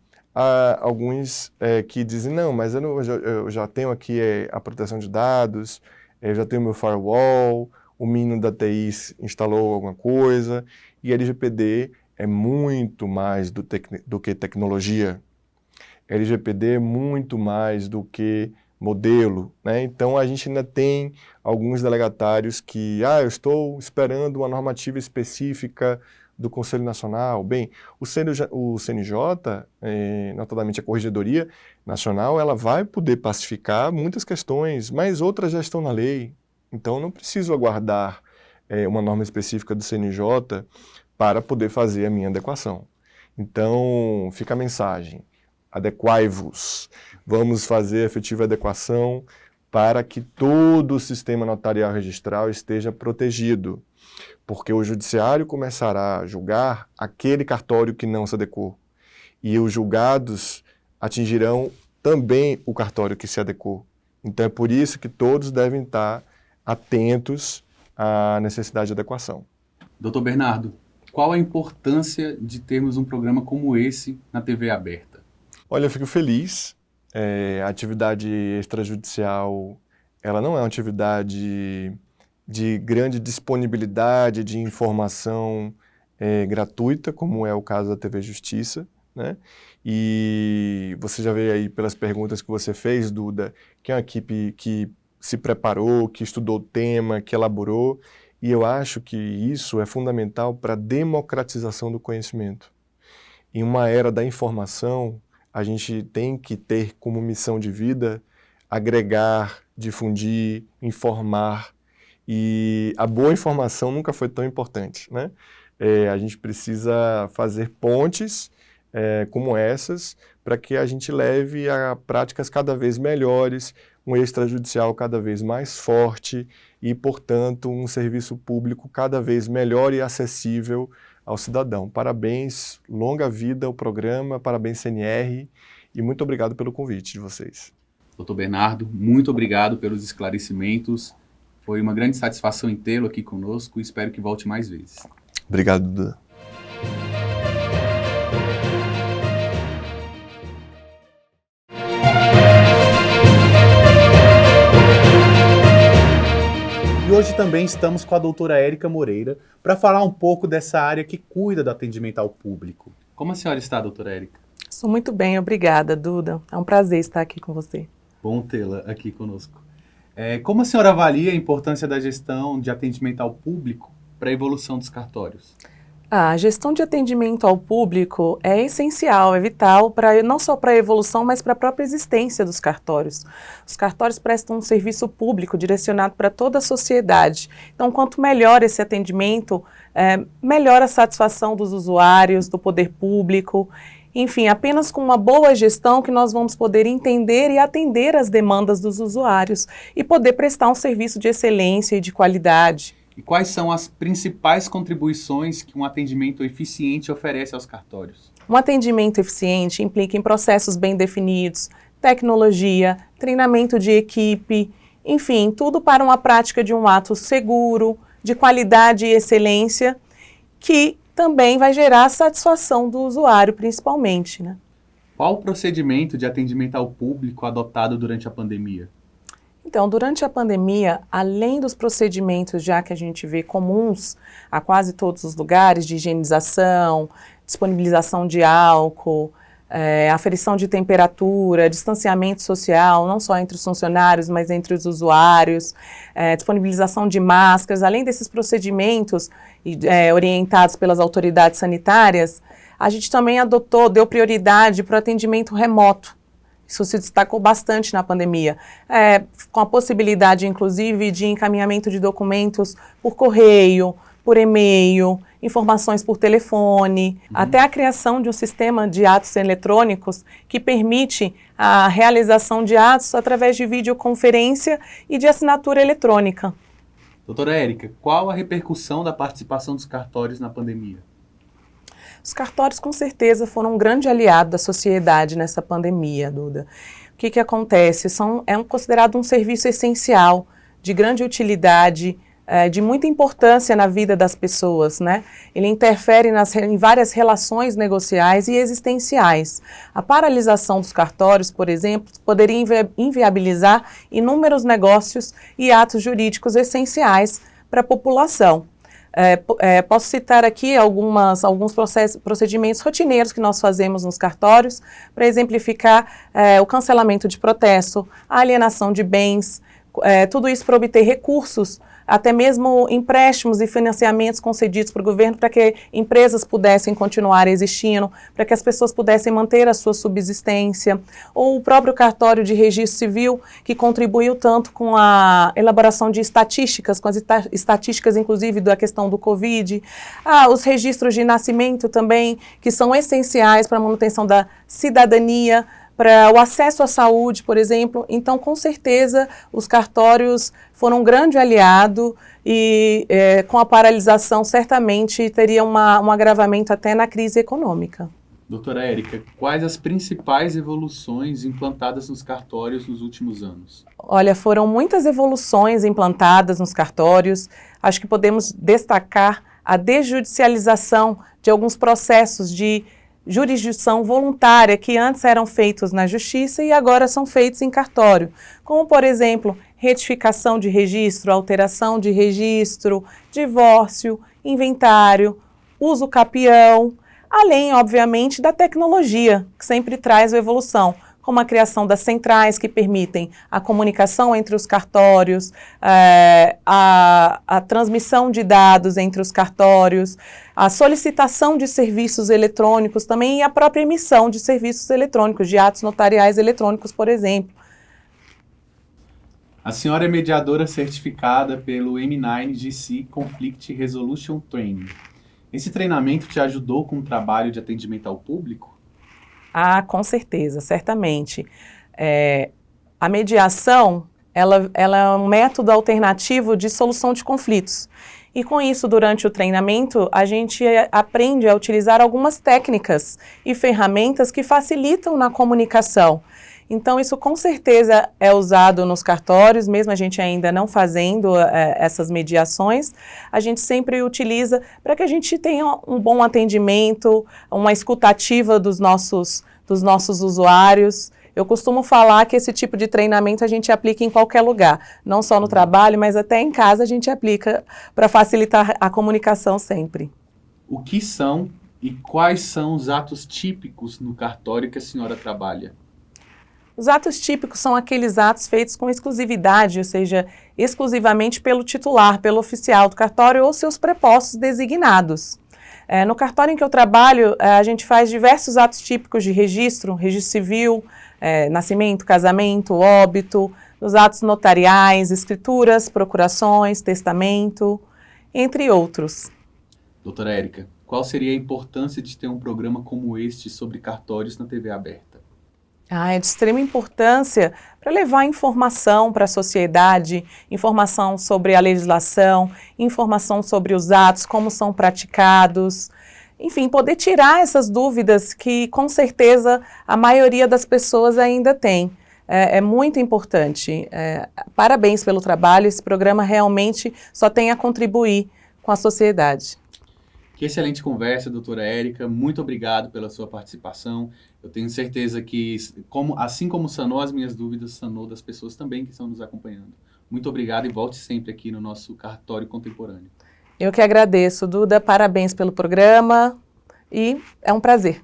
alguns que dizem, não, mas eu já tenho aqui a proteção de dados, eu já tenho meu firewall, o menino da TI instalou alguma coisa, e a LGPD é muito mais do que tecnologia. A LGPD é muito mais do que modelo, né? Então a gente ainda tem alguns delegatários que, eu estou esperando uma normativa específica do Conselho Nacional. Bem, o CNJ, notadamente a Corregedoria Nacional, ela vai poder pacificar muitas questões, mas outras já estão na lei. Então não preciso aguardar uma norma específica do CNJ para poder fazer a minha adequação. Então fica a mensagem. Adequai-vos. Vamos fazer efetiva adequação para que todo o sistema notarial registral esteja protegido, porque o judiciário começará a julgar aquele cartório que não se adequou, e os julgados atingirão também o cartório que se adequou. Então é por isso que todos devem estar atentos à necessidade de adequação. Doutor Bernardo, qual a importância de termos um programa como esse na TV aberta? Olha, eu fico feliz. A atividade extrajudicial, ela não é uma atividade de grande disponibilidade de informação gratuita, como é o caso da TV Justiça, né? E você já vê aí pelas perguntas que você fez, Duda, que é uma equipe que se preparou, que estudou o tema, que elaborou, e eu acho que isso é fundamental para a democratização do conhecimento. Em uma era da informação, a gente tem que ter como missão de vida agregar, difundir, informar, e a boa informação nunca foi tão importante, né? A gente precisa fazer pontes como essas para que a gente leve a práticas cada vez melhores, um extrajudicial cada vez mais forte e, portanto, um serviço público cada vez melhor e acessível ao cidadão. Parabéns, longa vida ao programa, parabéns CNR e muito obrigado pelo convite de vocês. Doutor Bernardo, muito obrigado pelos esclarecimentos. Foi uma grande satisfação em tê-lo aqui conosco e espero que volte mais vezes. Obrigado, Duda. E hoje também estamos com a doutora Érica Moreira para falar um pouco dessa área que cuida do atendimento ao público. Como a senhora está, doutora Érica? Estou muito bem, obrigada, Duda. É um prazer estar aqui com você. Bom tê-la aqui conosco. Como a senhora avalia a importância da gestão de atendimento ao público para a evolução dos cartórios? A gestão de atendimento ao público é essencial, é vital, não só para a evolução, mas para a própria existência dos cartórios. Os cartórios prestam um serviço público direcionado para toda a sociedade. Então, quanto melhor esse atendimento, melhor a satisfação dos usuários, do poder público. Enfim, apenas com uma boa gestão que nós vamos poder entender e atender as demandas dos usuários e poder prestar um serviço de excelência e de qualidade. E quais são as principais contribuições que um atendimento eficiente oferece aos cartórios? Um atendimento eficiente implica em processos bem definidos, tecnologia, treinamento de equipe, enfim, tudo para uma prática de um ato seguro, de qualidade e excelência, que também vai gerar a satisfação do usuário, principalmente, né? Qual o procedimento de atendimento ao público adotado durante a pandemia? Então, durante a pandemia, além dos procedimentos já que a gente vê comuns a quase todos os lugares, de higienização, disponibilização de álcool, aferição de temperatura, distanciamento social, não só entre os funcionários, mas entre os usuários, disponibilização de máscaras, além desses procedimentos orientados pelas autoridades sanitárias, a gente também deu prioridade para o atendimento remoto. Isso se destacou bastante na pandemia, com a possibilidade, inclusive, de encaminhamento de documentos por correio, por e-mail, informações por telefone, até a criação de um sistema de atos eletrônicos que permite a realização de atos através de videoconferência e de assinatura eletrônica. Doutora Érica, qual a repercussão da participação dos cartórios na pandemia? Os cartórios, com certeza, foram um grande aliado da sociedade nessa pandemia, Duda. O que acontece? É considerado um serviço essencial, de grande utilidade, de muita importância na vida das pessoas, né? Ele interfere em várias relações negociais e existenciais. A paralisação dos cartórios, por exemplo, poderia inviabilizar inúmeros negócios e atos jurídicos essenciais para a população. Posso citar aqui alguns procedimentos rotineiros que nós fazemos nos cartórios para exemplificar o cancelamento de protesto, a alienação de bens, tudo isso para obter recursos, até mesmo empréstimos e financiamentos concedidos para o governo para que empresas pudessem continuar existindo, para que as pessoas pudessem manter a sua subsistência, ou o próprio cartório de registro civil, que contribuiu tanto com a elaboração de estatísticas, com as estatísticas inclusive da questão do Covid, os registros de nascimento também, que são essenciais para a manutenção da cidadania, para o acesso à saúde, por exemplo. Então, com certeza, os cartórios foram um grande aliado e, com a paralisação, certamente teria um agravamento até na crise econômica. Doutora Érica, quais as principais evoluções implantadas nos cartórios nos últimos anos? Olha, foram muitas evoluções implantadas nos cartórios. Acho que podemos destacar a desjudicialização de alguns processos de jurisdição voluntária que antes eram feitos na justiça e agora são feitos em cartório, como, por exemplo, retificação de registro, alteração de registro, divórcio, inventário, uso capião, além, obviamente, da tecnologia, que sempre traz a evolução, como a criação das centrais que permitem a comunicação entre os cartórios, a transmissão de dados entre os cartórios, a solicitação de serviços eletrônicos também e a própria emissão de serviços eletrônicos, de atos notariais eletrônicos, por exemplo. A senhora é mediadora certificada pelo M9GC Conflict Resolution Training. Esse treinamento te ajudou com o trabalho de atendimento ao público? Com certeza, certamente. A mediação, ela é um método alternativo de solução de conflitos. E com isso, durante o treinamento, a gente aprende a utilizar algumas técnicas e ferramentas que facilitam na comunicação. Então, isso com certeza é usado nos cartórios, mesmo a gente ainda não fazendo essas mediações, a gente sempre utiliza para que a gente tenha um bom atendimento, uma escuta ativa dos nossos usuários. Eu costumo falar que esse tipo de treinamento a gente aplica em qualquer lugar, não só no trabalho, mas até em casa a gente aplica para facilitar a comunicação sempre. O que são e quais são os atos típicos no cartório que a senhora trabalha? Os atos típicos são aqueles atos feitos com exclusividade, ou seja, exclusivamente pelo titular, pelo oficial do cartório ou seus prepostos designados. No cartório em que eu trabalho, a gente faz diversos atos típicos de registro civil, nascimento, casamento, óbito, os atos notariais, escrituras, procurações, testamento, entre outros. Doutora Érica, qual seria a importância de ter um programa como este sobre cartórios na TV aberta? É de extrema importância para levar informação para a sociedade, informação sobre a legislação, informação sobre os atos, como são praticados, enfim, poder tirar essas dúvidas que com certeza a maioria das pessoas ainda tem. É muito importante. Parabéns pelo trabalho, esse programa realmente só tem a contribuir com a sociedade. Que excelente conversa, doutora Érica. Muito obrigado pela sua participação. Eu tenho certeza que, assim como sanou as minhas dúvidas, sanou das pessoas também que estão nos acompanhando. Muito obrigado e volte sempre aqui no nosso Cartório Contemporâneo. Eu que agradeço, Duda. Parabéns pelo programa e é um prazer.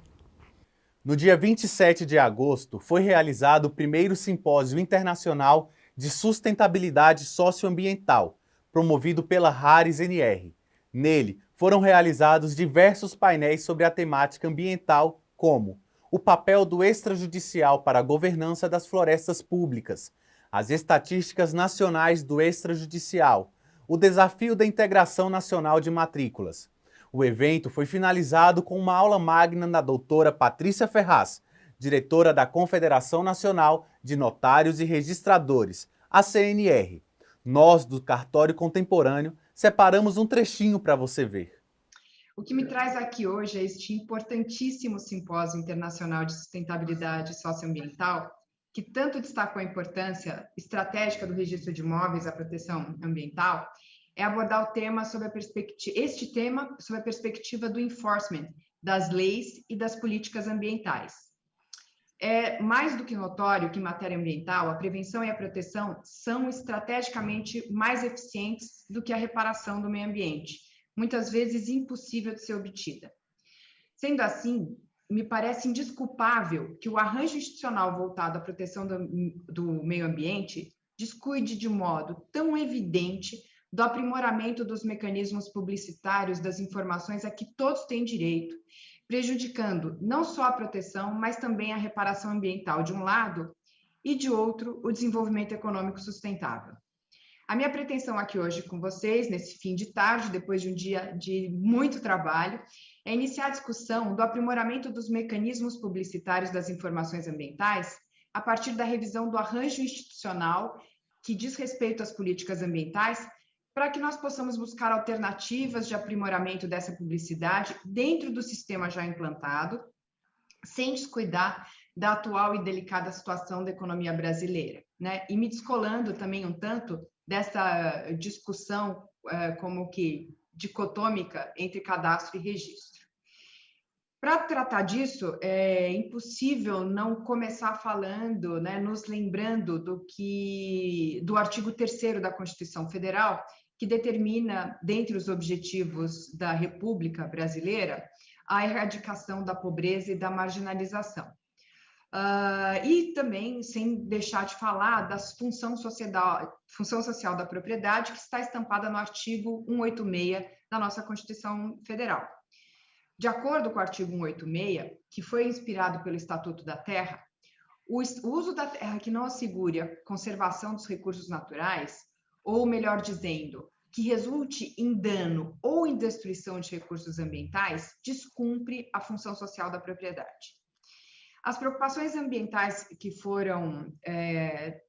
No dia 27 de agosto, foi realizado o primeiro Simpósio Internacional de Sustentabilidade Socioambiental, promovido pela Harris-NR. Nele, foram realizados diversos painéis sobre a temática ambiental, como o papel do extrajudicial para a governança das florestas públicas, as estatísticas nacionais do extrajudicial, o desafio da integração nacional de matrículas. O evento foi finalizado com uma aula magna da doutora Patrícia Ferraz, diretora da Confederação Nacional de Notários e Registradores, a CNR. Nós, do Cartório Contemporâneo, separamos um trechinho para você ver. O que me traz aqui hoje é este importantíssimo simpósio internacional de sustentabilidade socioambiental, que tanto destacou a importância estratégica do registro de imóveis à proteção ambiental, é abordar o tema este tema sob a perspectiva do enforcement das leis e das políticas ambientais. É mais do que notório que em matéria ambiental, a prevenção e a proteção são estrategicamente mais eficientes do que a reparação do meio ambiente, muitas vezes impossível de ser obtida. Sendo assim, me parece indesculpável que o arranjo institucional voltado à proteção do meio ambiente descuide de modo tão evidente do aprimoramento dos mecanismos publicitários das informações a que todos têm direito, prejudicando não só a proteção, mas também a reparação ambiental de um lado e de outro o desenvolvimento econômico sustentável. A minha pretensão aqui hoje com vocês, nesse fim de tarde, depois de um dia de muito trabalho, é iniciar a discussão do aprimoramento dos mecanismos publicitários das informações ambientais a partir da revisão do arranjo institucional que diz respeito às políticas ambientais, para que nós possamos buscar alternativas de aprimoramento dessa publicidade dentro do sistema já implantado, sem descuidar da atual e delicada situação da economia brasileira, né? E me descolando também um tanto dessa discussão como que dicotômica entre cadastro e registro. Para tratar disso, é impossível não começar falando, né, nos lembrando do artigo 3º da Constituição Federal, que determina, dentre os objetivos da República Brasileira, a erradicação da pobreza e da marginalização. E também, sem deixar de falar da função social da propriedade, que está estampada no artigo 186 da nossa Constituição Federal. De acordo com o artigo 186, que foi inspirado pelo Estatuto da Terra, o uso da terra que não assegure a conservação dos recursos naturais, ou melhor dizendo, que resulte em dano ou em destruição de recursos ambientais, descumpre a função social da propriedade. As preocupações ambientais que foram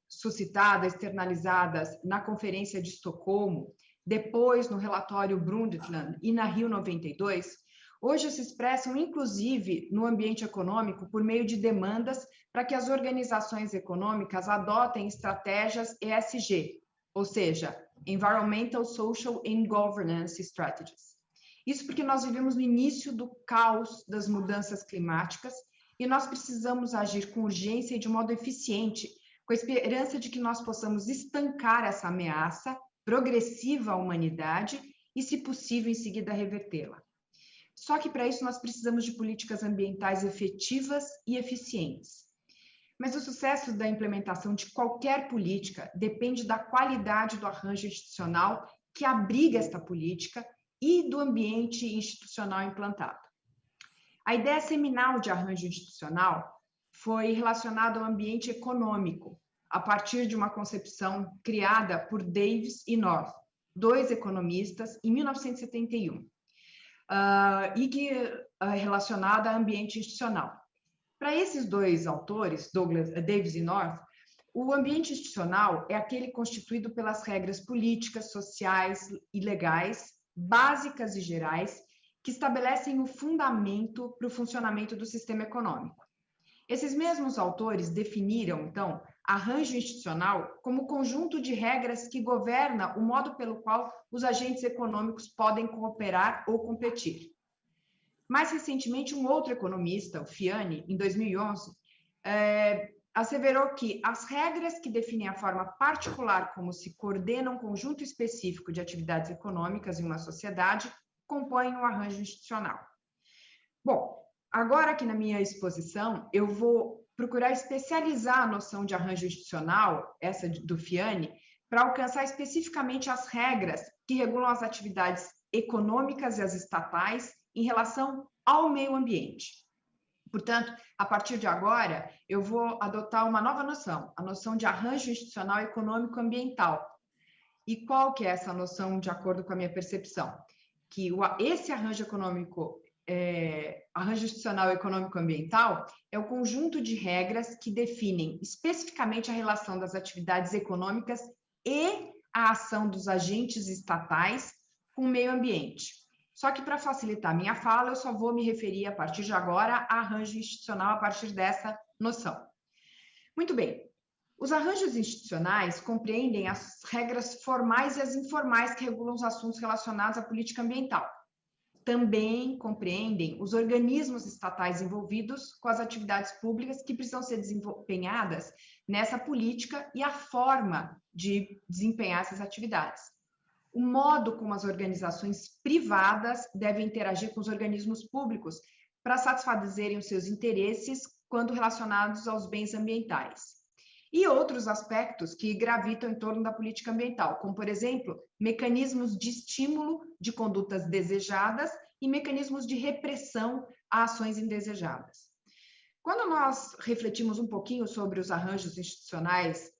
suscitadas, externalizadas na Conferência de Estocolmo, depois no relatório Brundtland e na Rio 92, hoje se expressam, inclusive, no ambiente econômico por meio de demandas para que as organizações econômicas adotem estratégias ESG, ou seja, Environmental, Social and Governance Strategies. Isso porque nós vivemos no início do caos das mudanças climáticas e nós precisamos agir com urgência e de modo eficiente, com a esperança de que nós possamos estancar essa ameaça progressiva à humanidade e, se possível, em seguida revertê-la. Só que para isso nós precisamos de políticas ambientais efetivas e eficientes. Mas o sucesso da implementação de qualquer política depende da qualidade do arranjo institucional que abriga esta política e do ambiente institucional implantado. A ideia seminal de arranjo institucional foi relacionada ao ambiente econômico, a partir de uma concepção criada por Davis e North, dois economistas, em 1971. E que é relacionada a ambiente institucional. Para esses dois autores, Davis e North, o ambiente institucional é aquele constituído pelas regras políticas, sociais e legais, básicas e gerais, que estabelecem o fundamento para o funcionamento do sistema econômico. Esses mesmos autores definiram, então, arranjo institucional como conjunto de regras que governa o modo pelo qual os agentes econômicos podem cooperar ou competir. Mais recentemente, um outro economista, o Fiani, em 2011, asseverou que as regras que definem a forma particular como se coordena um conjunto específico de atividades econômicas em uma sociedade compõem um arranjo institucional. Bom, agora aqui na minha exposição, eu vou procurar especializar a noção de arranjo institucional, essa do Fiani, para alcançar especificamente as regras que regulam as atividades econômicas e as estatais em relação ao meio ambiente. Portanto, a partir de agora, eu vou adotar uma nova noção, a noção de arranjo institucional econômico-ambiental. E qual que é essa noção, de acordo com a minha percepção? Que esse arranjo arranjo institucional econômico-ambiental é o conjunto de regras que definem especificamente a relação das atividades econômicas e a ação dos agentes estatais com o meio ambiente. Só que, para facilitar minha fala, eu só vou me referir, a partir de agora, a arranjo institucional a partir dessa noção. Muito bem. Os arranjos institucionais compreendem as regras formais e as informais que regulam os assuntos relacionados à política ambiental. Também compreendem os organismos estatais envolvidos com as atividades públicas que precisam ser desempenhadas nessa política e a forma de desempenhar essas atividades. O modo como as organizações privadas devem interagir com os organismos públicos para satisfazerem os seus interesses quando relacionados aos bens ambientais. E outros aspectos que gravitam em torno da política ambiental, como, por exemplo, mecanismos de estímulo de condutas desejadas e mecanismos de repressão a ações indesejadas. Quando nós refletimos um pouquinho sobre os arranjos institucionais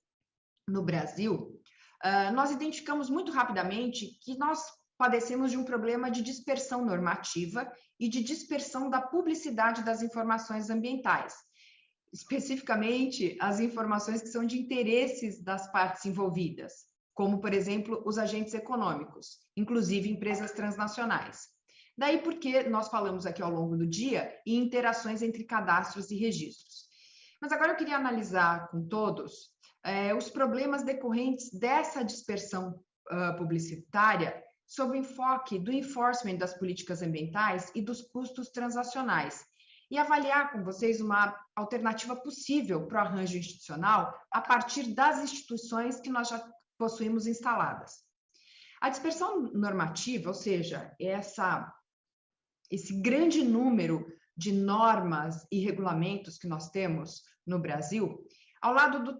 no Brasil, nós identificamos muito rapidamente que nós padecemos de um problema de dispersão normativa e de dispersão da publicidade das informações ambientais, especificamente as informações que são de interesses das partes envolvidas, como, por exemplo, os agentes econômicos, inclusive empresas transnacionais. Daí porque nós falamos aqui ao longo do dia em interações entre cadastros e registros. Mas agora eu queria analisar com todos os problemas decorrentes dessa dispersão publicitária sob o enfoque do enforcement das políticas ambientais e dos custos transacionais, e avaliar com vocês uma alternativa possível para o arranjo institucional a partir das instituições que nós já possuímos instaladas. A dispersão normativa, ou seja, esse grande número de normas e regulamentos que nós temos no Brasil, ao lado do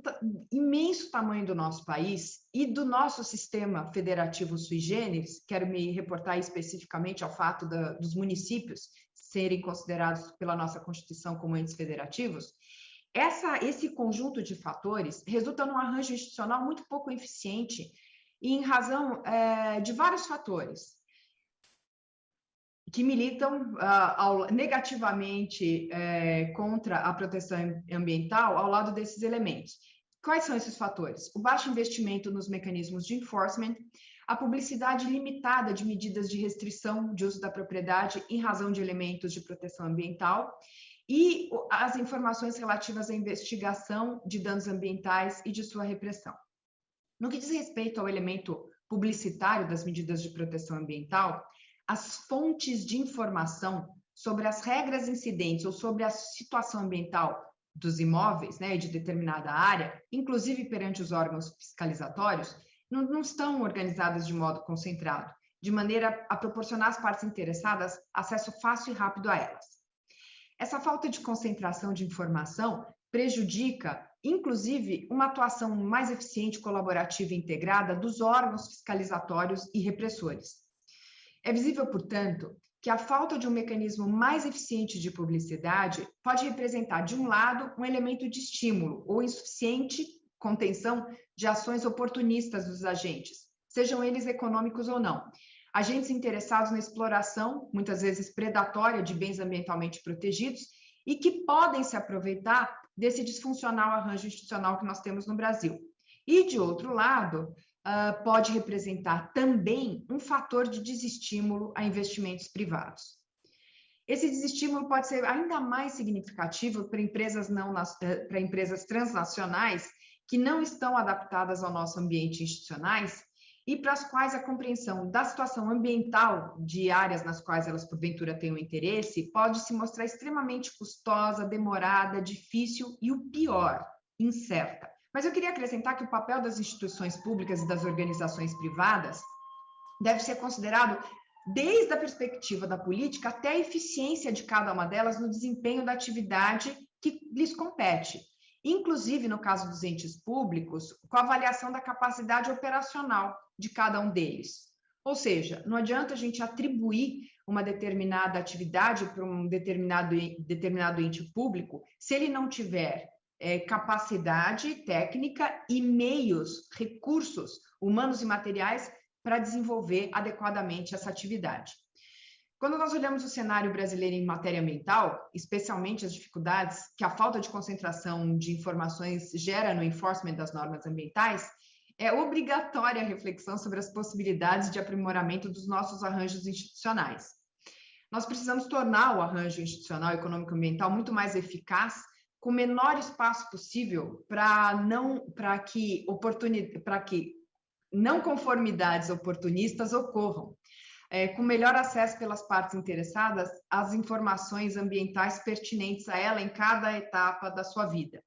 imenso tamanho do nosso país e do nosso sistema federativo sui generis, quero me reportar especificamente ao fato dos municípios serem considerados pela nossa Constituição como entes federativos, esse conjunto de fatores resulta num arranjo institucional muito pouco eficiente e em razão de vários fatores que militam negativamente contra a proteção ambiental ao lado desses elementos. Quais são esses fatores? O baixo investimento nos mecanismos de enforcement, a publicidade limitada de medidas de restrição de uso da propriedade em razão de elementos de proteção ambiental e as informações relativas à investigação de danos ambientais e de sua repressão. No que diz respeito ao elemento publicitário das medidas de proteção ambiental, as fontes de informação sobre as regras incidentes ou sobre a situação ambiental dos imóveis, né, de determinada área, inclusive perante os órgãos fiscalizatórios, não estão organizadas de modo concentrado, de maneira a proporcionar às partes interessadas acesso fácil e rápido a elas. Essa falta de concentração de informação prejudica, inclusive, uma atuação mais eficiente, colaborativa e integrada dos órgãos fiscalizatórios e repressores. É visível, portanto, que a falta de um mecanismo mais eficiente de publicidade pode representar, de um lado, um elemento de estímulo ou insuficiente contenção de ações oportunistas dos agentes, sejam eles econômicos ou não. Agentes interessados na exploração, muitas vezes predatória, de bens ambientalmente protegidos e que podem se aproveitar desse disfuncional arranjo institucional que nós temos no Brasil. E, de outro lado, pode representar também um fator de desestímulo a investimentos privados. Esse desestímulo pode ser ainda mais significativo para empresas transnacionais que não estão adaptadas ao nosso ambiente institucionais e para as quais a compreensão da situação ambiental de áreas nas quais elas, porventura, têm um interesse, pode se mostrar extremamente custosa, demorada, difícil e, o pior, incerta. Mas eu queria acrescentar que o papel das instituições públicas e das organizações privadas deve ser considerado desde a perspectiva da política até a eficiência de cada uma delas no desempenho da atividade que lhes compete, inclusive, no caso dos entes públicos, com a avaliação da capacidade operacional de cada um deles. Ou seja, não adianta a gente atribuir uma determinada atividade para um determinado ente público se ele não tiver capacidade técnica e meios, recursos humanos e materiais para desenvolver adequadamente essa atividade. Quando nós olhamos o cenário brasileiro em matéria ambiental, especialmente as dificuldades que a falta de concentração de informações gera no enforcement das normas ambientais, é obrigatória a reflexão sobre as possibilidades de aprimoramento dos nossos arranjos institucionais. Nós precisamos tornar o arranjo institucional econômico-ambiental muito mais eficaz, com o menor espaço possível para que não conformidades oportunistas ocorram, com melhor acesso pelas partes interessadas às informações ambientais pertinentes a ela em cada etapa da sua vida.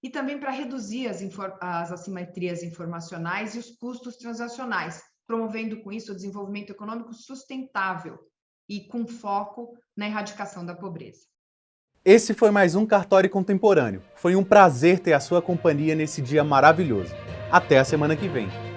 E também para reduzir as assimetrias informacionais e os custos transacionais, promovendo com isso o desenvolvimento econômico sustentável e com foco na erradicação da pobreza. Esse foi mais um Cartório Contemporâneo. Foi um prazer ter a sua companhia nesse dia maravilhoso. Até a semana que vem.